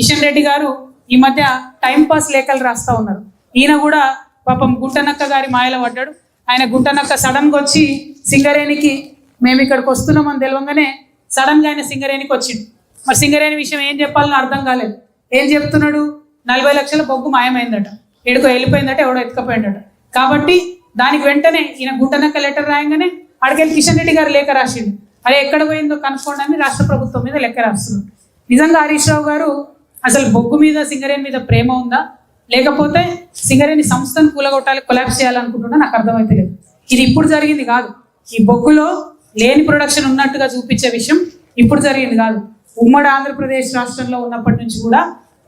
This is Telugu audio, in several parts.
కిషన్ రెడ్డి గారు ఈ మధ్య టైంపాస్ లేఖలు రాస్తా ఉన్నారు. ఈయన కూడా పాపం గుంటనక్క గారి మాయలో పడ్డాడు. ఆయన గుంటనక్క సడన్గా వచ్చి సింగరేణికి మేము ఇక్కడికి వస్తున్నామని తెలియగానే సడన్గా ఆయన సింగరేణికి వచ్చిండు. మరి సింగరేణి విషయం ఏం చెప్పాలని అర్థం కాలేదు. ఏం చెప్తున్నాడు? 40 లక్షల బొగ్గు మాయమైందట, ఎడుకో వెళ్ళిపోయిందట, ఎవడో ఎత్తుకపోయిందట. కాబట్టి దానికి వెంటనే ఈయన గుంటనక్క లెటర్ రాయంగానే అడికెళ్ళి కిషన్ రెడ్డి గారు లేఖ రాసిండు. అదే ఎక్కడ పోయిందో కనుక్కోండి అని రాష్ట్ర ప్రభుత్వం మీద లెక్క రాస్తున్నారు. నిజంగా హరీష్ రావు గారు అసలు బొగ్గు మీద సింగరేణి మీద ప్రేమ ఉందా, లేకపోతే సింగరేణి సంస్థను కూలగొట్టాలి, కొలాప్స్ చేయాలనుకుంటున్నా నాకు అర్థమైతే లేదు. ఇది ఇప్పుడు జరిగింది కాదు. ఈ బొగ్గులో లేని ప్రొడక్షన్ ఉన్నట్టుగా చూపించే విషయం ఇప్పుడు జరిగింది కాదు. ఉమ్మడి ఆంధ్రప్రదేశ్ రాష్ట్రంలో ఉన్నప్పటి నుంచి కూడా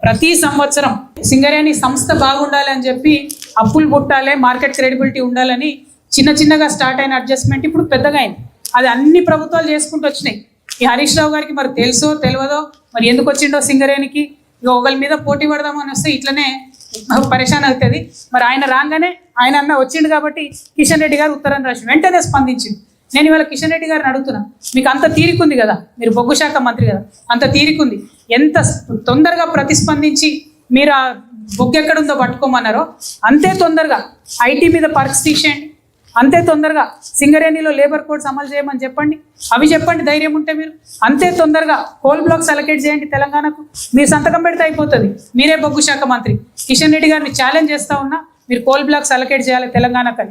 ప్రతి సంవత్సరం సింగరేణి సంస్థ బాగుండాలి అని చెప్పి అప్పులు పుట్టాలి, మార్కెట్ క్రెడిబిలిటీ ఉండాలని చిన్న చిన్నగా స్టార్ట్ అయిన అడ్జస్ట్మెంట్ ఇప్పుడు పెద్దగా అయింది. అది అన్ని ప్రభుత్వాలు చేసుకుంటూ వచ్చినాయి. ఈ హరీష్ రావు గారికి మరి తెలుసో తెలియదో, మరి ఎందుకు వచ్చిండో సింగరేణికి, ఇక ఒకరి మీద పోటీ పడదామని వస్తే ఇట్లనే పరేషాన్ అవుతుంది. మరి ఆయన రాగానే ఆయన అన్న వచ్చిండు కాబట్టి కిషన్ రెడ్డి గారు ఉత్తరం రాసి వెంటనే స్పందించింది. నేను ఇవాళ కిషన్ రెడ్డి గారిని అడుగుతున్నా, మీకు అంత తీరికుంది కదా, మీరు బొగ్గు శాఖ మంత్రి కదా, అంత తీరికుంది, ఎంత తొందరగా ప్రతిస్పందించి మీరు ఆ బొగ్గు ఎక్కడుందో పట్టుకోమన్నారో అంతే తొందరగా ఐటీ మీద పర్క్స్ తీసేయండి, అంతే తొందరగా సింగరేణిలో లేబర్ కోడ్స్ అమలు చేయమని చెప్పండి. అవి చెప్పండి ధైర్యం ఉంటే మీరు. అంతే తొందరగా కోల్ బ్లాక్స్ అలొకేట్ చేయండి తెలంగాణకు. మీరు సంతకం పెడితే అయిపోతుంది. మీరే బొగ్గు శాఖ మంత్రి. కిషన్ రెడ్డి గారిని ఛాలెంజ్ చేస్తా ఉన్నా, మీరు కోల్ బ్లాక్స్ అలొకేట్ చేయాలి తెలంగాణకు అని.